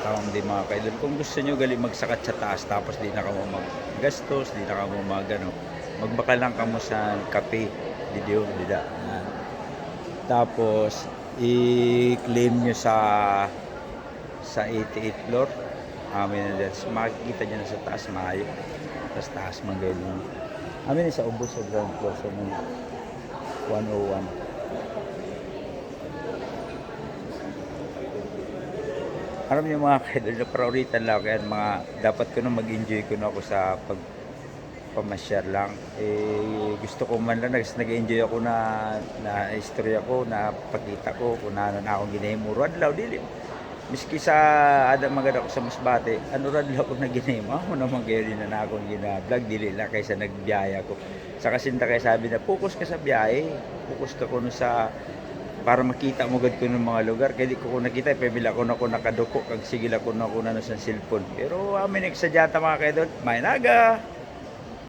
Tawang di mga kaidol. Kung gusto nyo gali magsakat sa taas tapos di na ka mo maggastos, di na ka mo magano, magbaka lang ka mo sa kape. Di diyo, di da. Yan. Tapos, i-claim nyo sa 88th floor. Amin na dyan. Makikita nyo na sa taas, maayo. Tapos taas man gano'n. Amin na sa ubos sa ground floor sa 101. Alam niyo mga kaidol, na priority lang kaya mga dapat ko na mag-enjoy ko na ako sa pamasyar lang. Gusto ko man lang nag-enjoy ako na istorya ko, na pagkita ko kung ano na akong ginahimuro adlaw dili. Miski sa ada magada ko sa Masbate, ano radlaw ko na ginahimo ako naman kayo din na akong gina-vlog dili lang kaysa nagbiyaya ko. Sa kasinta kay sabi na focus ka sa biyahe, focus ka kuno sa para makita mo gud ko ng mga lugar kay di ko nakita pabila ko na ko nakaduko kag sige la ko na sa cellphone pero amin nagsadyata mga kaidol may naga